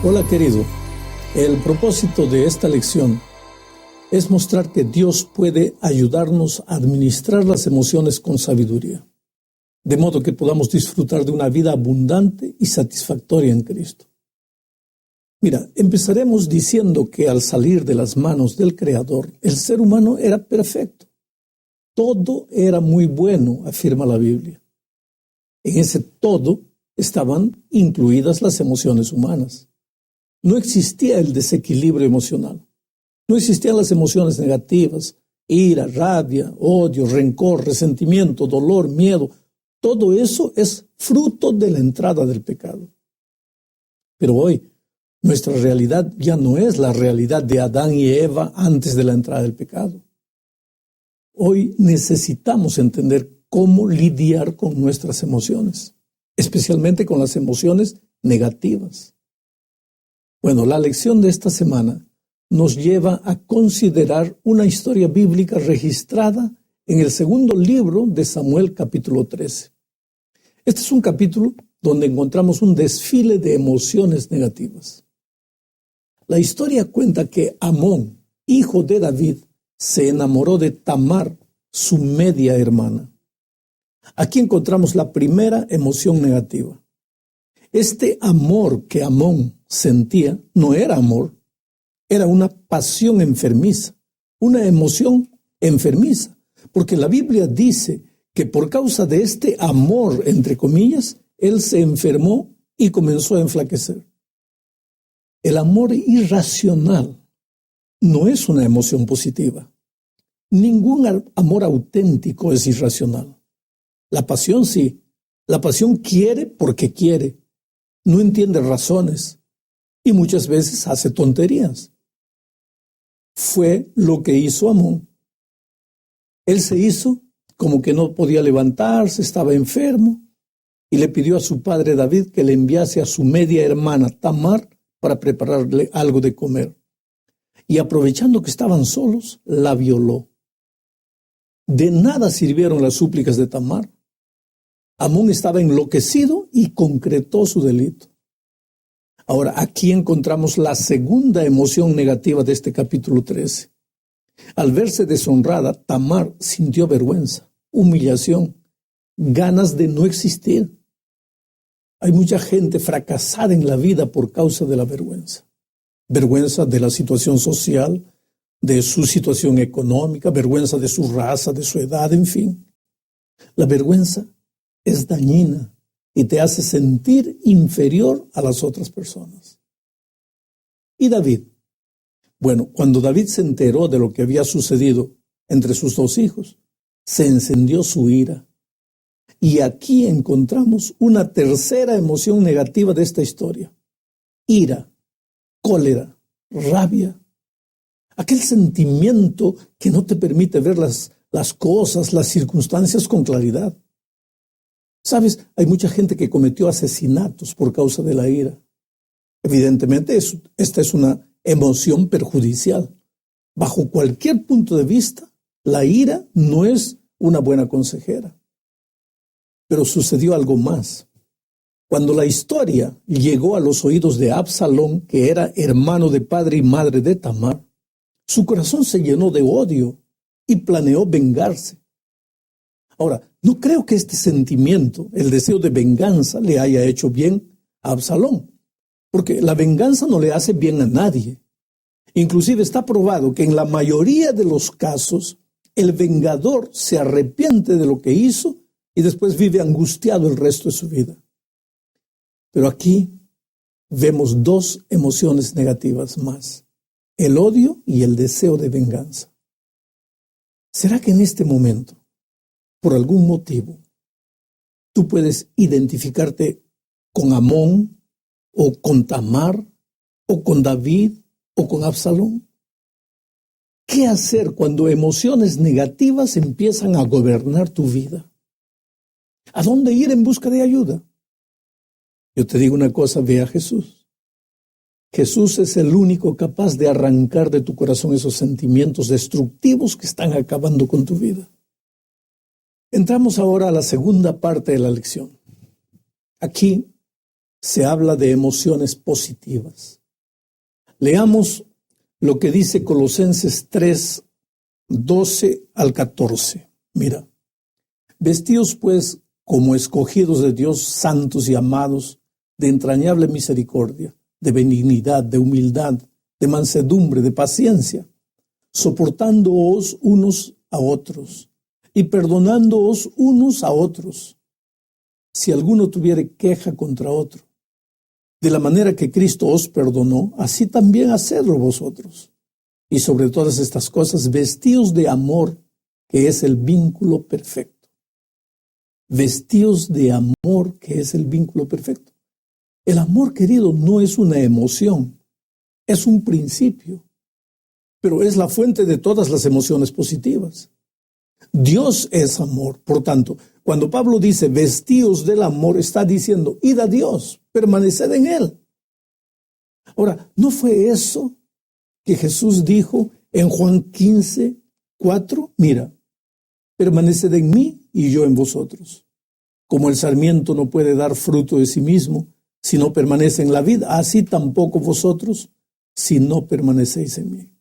Hola querido, el propósito de esta lección es mostrar que Dios puede ayudarnos a administrar las emociones con sabiduría, de modo que podamos disfrutar de una vida abundante y satisfactoria en Cristo. Mira, empezaremos diciendo que al salir de las manos del Creador, el ser humano era perfecto. Todo era muy bueno, afirma la Biblia. En ese todo estaban incluidas las emociones humanas. No existía el desequilibrio emocional. No existían las emociones negativas, ira, rabia, odio, rencor, resentimiento, dolor, miedo. Todo eso es fruto de la entrada del pecado. Pero hoy, nuestra realidad ya no es la realidad de Adán y Eva antes de la entrada del pecado. Hoy necesitamos entender cómo lidiar con nuestras emociones, especialmente con las emociones negativas. Bueno, la lección de esta semana nos lleva a considerar una historia bíblica registrada en el segundo libro de Samuel, capítulo 13. Este es un capítulo donde encontramos un desfile de emociones negativas. La historia cuenta que Amón, hijo de David, se enamoró de Tamar, su media hermana. Aquí encontramos la primera emoción negativa. Este amor que Amón sentía no era amor, era una pasión enfermiza, una emoción enfermiza, porque la Biblia dice que por causa de este amor, entre comillas, él se enfermó y comenzó a enflaquecer. El amor irracional no es una emoción positiva. Ningún amor auténtico es irracional. La pasión sí. La pasión quiere porque quiere. No entiende razones y muchas veces hace tonterías. Fue lo que hizo Amón. Él se hizo como que no podía levantarse, estaba enfermo y le pidió a su padre David que le enviase a su media hermana Tamar para prepararle algo de comer. Y aprovechando que estaban solos, la violó. De nada sirvieron las súplicas de Tamar. Amón estaba enloquecido y concretó su delito. Ahora, aquí encontramos la segunda emoción negativa de este capítulo 13. Al verse deshonrada, Tamar sintió vergüenza, humillación, ganas de no existir. Hay mucha gente fracasada en la vida por causa de la vergüenza. Vergüenza de la situación social, de su situación económica, vergüenza de su raza, de su edad, en fin. La vergüenza es dañina y te hace sentir inferior a las otras personas. ¿Y David? Bueno, cuando David se enteró de lo que había sucedido entre sus dos hijos, se encendió su ira. Y aquí encontramos una tercera emoción negativa de esta historia. Ira, cólera, rabia. Aquel sentimiento que no te permite ver las cosas, las circunstancias con claridad. ¿Sabes? Hay mucha gente que cometió asesinatos por causa de la ira. Evidentemente, esta es una emoción perjudicial. Bajo cualquier punto de vista, la ira no es una buena consejera. Pero sucedió algo más. Cuando la historia llegó a los oídos de Absalón, que era hermano de padre y madre de Tamar, su corazón se llenó de odio y planeó vengarse. Ahora, no creo que este sentimiento, el deseo de venganza, le haya hecho bien a Absalón, porque la venganza no le hace bien a nadie. Inclusive está probado que en la mayoría de los casos, el vengador se arrepiente de lo que hizo y después vive angustiado el resto de su vida. Pero aquí vemos dos emociones negativas más: el odio y el deseo de venganza. ¿Será que en este momento, por algún motivo, tú puedes identificarte con Amón, o con Tamar, o con David, o con Absalón? ¿Qué hacer cuando emociones negativas empiezan a gobernar tu vida? ¿A dónde ir en busca de ayuda? Yo te digo una cosa, ve a Jesús. Jesús es el único capaz de arrancar de tu corazón esos sentimientos destructivos que están acabando con tu vida. Entramos ahora a la segunda parte de la lección. Aquí se habla de emociones positivas. Leamos lo que dice Colosenses 3, 12 al 14. Mira, vestíos pues como escogidos de Dios, santos y amados, de entrañable misericordia, de benignidad, de humildad, de mansedumbre, de paciencia, soportándoos unos a otros y perdonándoos unos a otros, si alguno tuviere queja contra otro. De la manera que Cristo os perdonó, así también hacedlo vosotros. Y sobre todas estas cosas, vestíos de amor, que es el vínculo perfecto. Vestíos de amor, que es el vínculo perfecto. El amor, querido, no es una emoción, es un principio, pero es la fuente de todas las emociones positivas. Dios es amor, por tanto, cuando Pablo dice vestíos del amor, está diciendo, id a Dios, permaneced en Él. Ahora, ¿no fue eso que Jesús dijo en Juan 15, 4? Mira, permaneced en mí y yo en vosotros. Como el sarmiento no puede dar fruto de sí mismo si no permanece en la vid, así tampoco vosotros si no permanecéis en mí.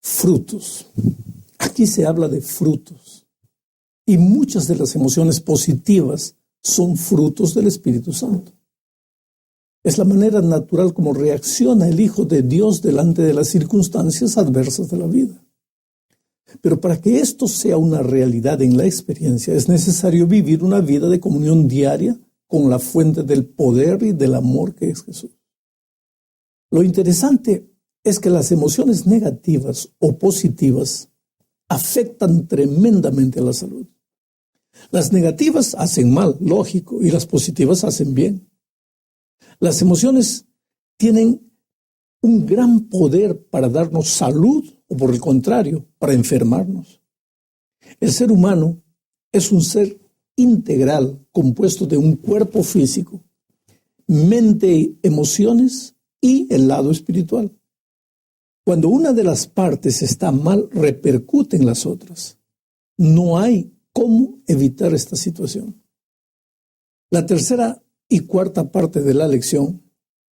Frutos. Aquí se habla de frutos. Y muchas de las emociones positivas son frutos del Espíritu Santo. Es la manera natural como reacciona el Hijo de Dios delante de las circunstancias adversas de la vida. Pero para que esto sea una realidad en la experiencia, es necesario vivir una vida de comunión diaria con la fuente del poder y del amor que es Jesús. Lo interesante es que las emociones negativas o positivas afectan tremendamente a la salud. Las negativas hacen mal, lógico, y las positivas hacen bien. Las emociones tienen un gran poder para darnos salud o, por el contrario, para enfermarnos. El ser humano es un ser integral compuesto de un cuerpo físico, mente, emociones y el lado espiritual. Cuando una de las partes está mal, repercute en las otras. No hay cómo evitar esta situación. La tercera y cuarta parte de la lección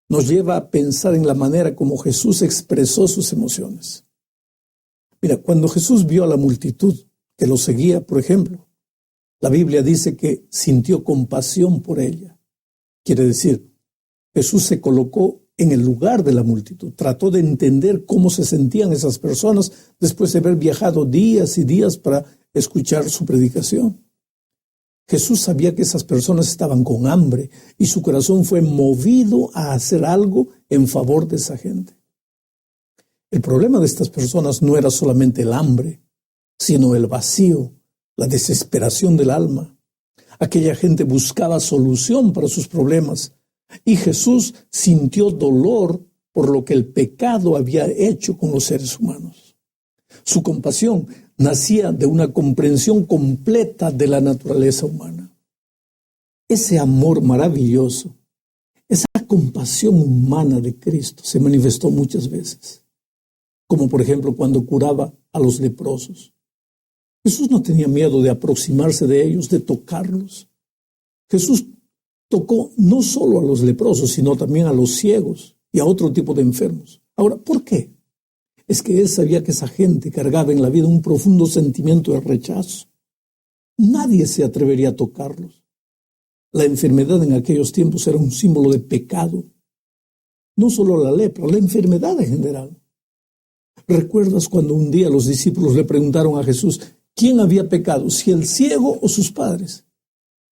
nos lleva a pensar en la manera como Jesús expresó sus emociones. Mira, cuando Jesús vio a la multitud que lo seguía, por ejemplo, la Biblia dice que sintió compasión por ella. Quiere decir, Jesús se colocó en el lugar de la multitud, trató de entender cómo se sentían esas personas después de haber viajado días y días para escuchar su predicación. Jesús sabía que esas personas estaban con hambre y su corazón fue movido a hacer algo en favor de esa gente. El problema de estas personas no era solamente el hambre, sino el vacío, la desesperación del alma. Aquella gente buscaba solución para sus problemas y Jesús sintió dolor por lo que el pecado había hecho con los seres humanos. Su compasión nacía de una comprensión completa de la naturaleza humana. Ese amor maravilloso, esa compasión humana de Cristo se manifestó muchas veces, como por ejemplo cuando curaba a los leprosos. Jesús no tenía miedo de aproximarse de ellos, de tocarlos. Jesús tocó no solo a los leprosos, sino también a los ciegos y a otro tipo de enfermos. Ahora, ¿por qué? Es que él sabía que esa gente cargaba en la vida un profundo sentimiento de rechazo. Nadie se atrevería a tocarlos. La enfermedad en aquellos tiempos era un símbolo de pecado. No solo la lepra, la enfermedad en general. ¿Recuerdas cuando un día los discípulos le preguntaron a Jesús quién había pecado, si el ciego o sus padres?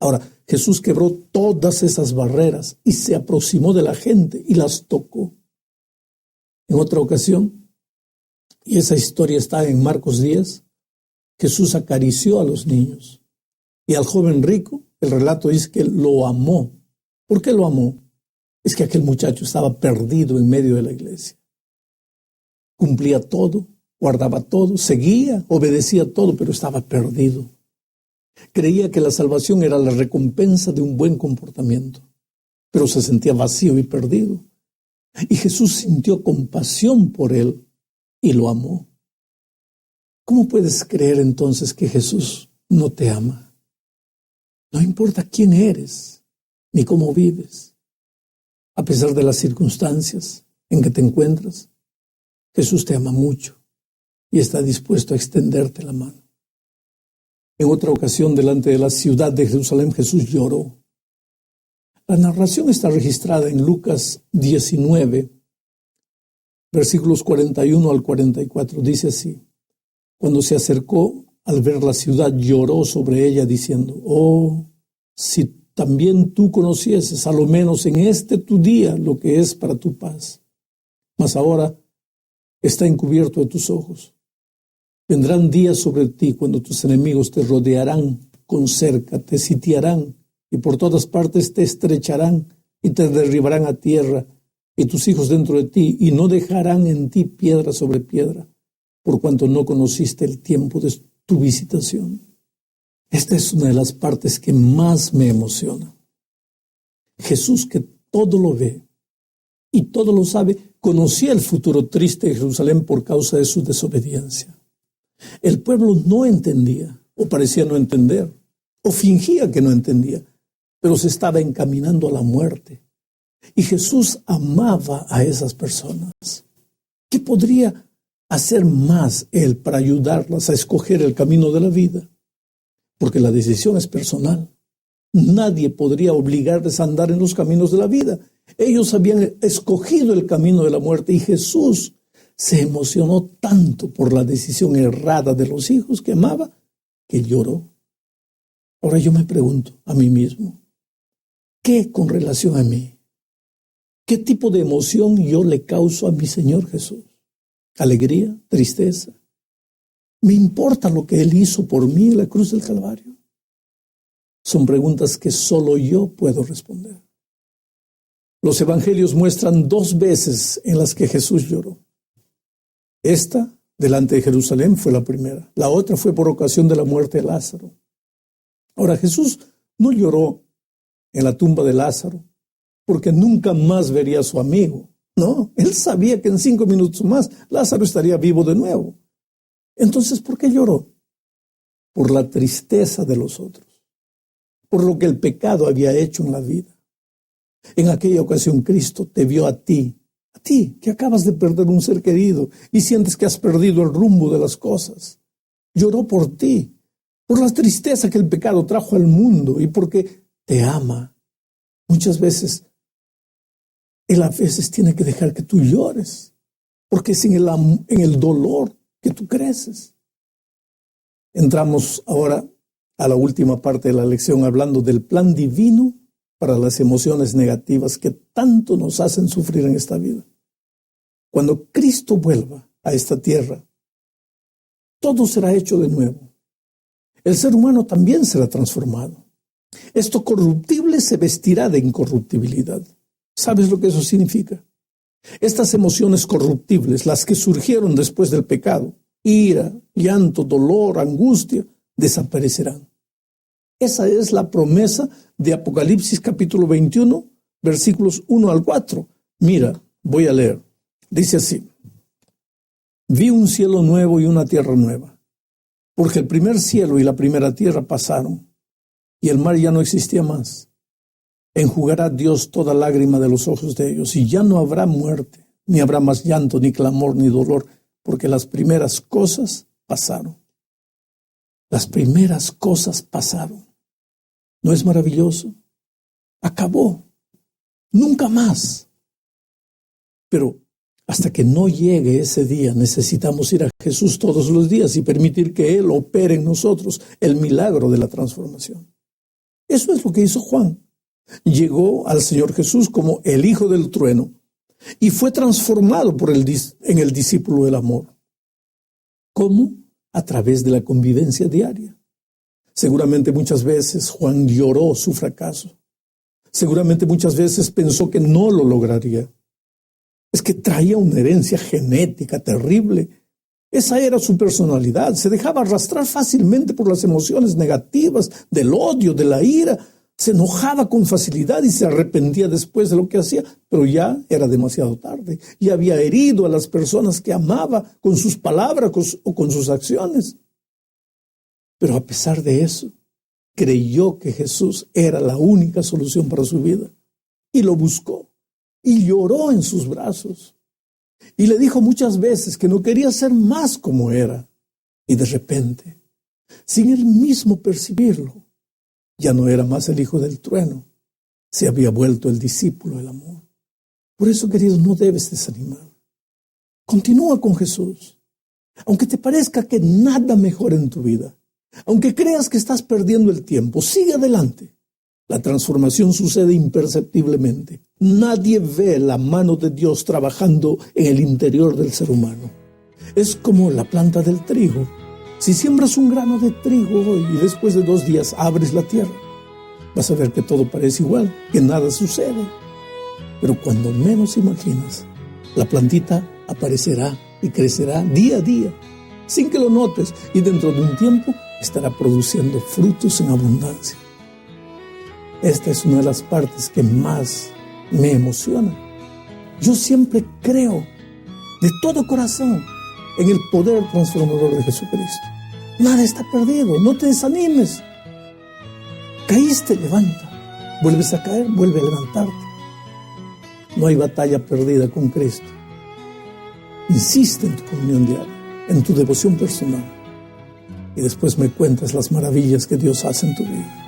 Ahora, Jesús quebró todas esas barreras y se aproximó de la gente y las tocó. En otra ocasión, y esa historia está en Marcos 10, Jesús acarició a los niños. Y al joven rico, el relato dice que lo amó. ¿Por qué lo amó? Es que aquel muchacho estaba perdido en medio de la iglesia. Cumplía todo, guardaba todo, seguía, obedecía todo, pero estaba perdido. Creía que la salvación era la recompensa de un buen comportamiento, pero se sentía vacío y perdido. Y Jesús sintió compasión por él y lo amó. ¿Cómo puedes creer entonces que Jesús no te ama? No importa quién eres, ni cómo vives. A pesar de las circunstancias en que te encuentras, Jesús te ama mucho y está dispuesto a extenderte la mano. En otra ocasión, delante de la ciudad de Jerusalén, Jesús lloró. La narración está registrada en Lucas 19, versículos 41 al 44. Dice así: cuando se acercó, al ver la ciudad, lloró sobre ella, diciendo: oh, si también tú conocieses, a lo menos en este tu día, lo que es para tu paz. Mas ahora está encubierto de tus ojos. Vendrán días sobre ti cuando tus enemigos te rodearán con cerca, te sitiarán y por todas partes te estrecharán y te derribarán a tierra y tus hijos dentro de ti, y no dejarán en ti piedra sobre piedra, por cuanto no conociste el tiempo de tu visitación. Esta es una de las partes que más me emociona. Jesús, que todo lo ve y todo lo sabe, conocía el futuro triste de Jerusalén por causa de su desobediencia. El pueblo no entendía, o parecía no entender, o fingía que no entendía, pero se estaba encaminando a la muerte. Y Jesús amaba a esas personas. ¿Qué podría hacer más Él para ayudarlas a escoger el camino de la vida? Porque la decisión es personal. Nadie podría obligarles a andar en los caminos de la vida. Ellos habían escogido el camino de la muerte y Jesús se emocionó tanto por la decisión errada de los hijos que amaba, que lloró. Ahora yo me pregunto a mí mismo, ¿qué con relación a mí? ¿Qué tipo de emoción yo le causo a mi Señor Jesús? ¿Alegría? ¿Tristeza? ¿Me importa lo que Él hizo por mí en la cruz del Calvario? Son preguntas que solo yo puedo responder. Los evangelios muestran 2 veces en las que Jesús lloró. Esta, delante de Jerusalén, fue la primera. La otra fue por ocasión de la muerte de Lázaro. Ahora, Jesús no lloró en la tumba de Lázaro porque nunca más vería a su amigo. No, Él sabía que en 5 minutos más Lázaro estaría vivo de nuevo. Entonces, ¿por qué lloró? Por la tristeza de los otros, por lo que el pecado había hecho en la vida. En aquella ocasión Cristo te vio a ti que acabas de perder un ser querido y sientes que has perdido el rumbo de las cosas. Lloró por ti, por la tristeza que el pecado trajo al mundo y porque te ama. Muchas veces, Él a veces tiene que dejar que tú llores, porque es en el dolor que tú creces. Entramos ahora a la última parte de la lección hablando del plan divino para las emociones negativas que tanto nos hacen sufrir en esta vida. Cuando Cristo vuelva a esta tierra, todo será hecho de nuevo. El ser humano también será transformado. Esto corruptible se vestirá de incorruptibilidad. ¿Sabes lo que eso significa? Estas emociones corruptibles, las que surgieron después del pecado, ira, llanto, dolor, angustia, desaparecerán. Esa es la promesa de Apocalipsis capítulo 21, versículos 1 al 4. Mira, voy a leer. Dice así: vi un cielo nuevo y una tierra nueva, porque el primer cielo y la primera tierra pasaron, y el mar ya no existía más. Enjugará Dios toda lágrima de los ojos de ellos, y ya no habrá muerte, ni habrá más llanto, ni clamor, ni dolor, porque las primeras cosas pasaron. Las primeras cosas pasaron. ¿No es maravilloso? Acabó. Nunca más. Pero hasta que no llegue ese día, necesitamos ir a Jesús todos los días y permitir que Él opere en nosotros el milagro de la transformación. Eso es lo que hizo Juan. Llegó al Señor Jesús como el Hijo del Trueno y fue transformado en el discípulo del amor. ¿Cómo? A través de la convivencia diaria. Seguramente muchas veces Juan lloró su fracaso. Seguramente muchas veces pensó que no lo lograría. Es que traía una herencia genética terrible. Esa era su personalidad. Se dejaba arrastrar fácilmente por las emociones negativas, del odio, de la ira. Se enojaba con facilidad y se arrepentía después de lo que hacía, pero ya era demasiado tarde. Ya había herido a las personas que amaba con sus palabras o con sus acciones. Pero a pesar de eso, creyó que Jesús era la única solución para su vida y lo buscó. y lloró en sus brazos. Y le dijo muchas veces que no quería ser más como era. Y de repente, sin él mismo percibirlo, ya no era más el hijo del trueno, se había vuelto el discípulo del amor. Por eso, querido, no debes desanimar. Continúa con Jesús. Aunque te parezca que nada mejora en tu vida, aunque creas que estás perdiendo el tiempo, sigue adelante. La transformación sucede imperceptiblemente. Nadie ve la mano de Dios trabajando en el interior del ser humano. Es como la planta del trigo. Si siembras un grano de trigo hoy y después de 2 días abres la tierra, vas a ver que todo parece igual, que nada sucede. Pero cuando menos imaginas, la plantita aparecerá y crecerá día a día, sin que lo notes, y dentro de un tiempo estará produciendo frutos en abundancia. Esta es una de las partes que más me emociona. Yo siempre creo de todo corazón en el poder transformador de Jesucristo. Nada está perdido, no te desanimes. Caíste, levanta. Vuelves a caer, vuelve a levantarte. No hay batalla perdida con Cristo. Insiste en tu comunión diaria, en tu devoción personal. Y después me cuentas las maravillas que Dios hace en tu vida.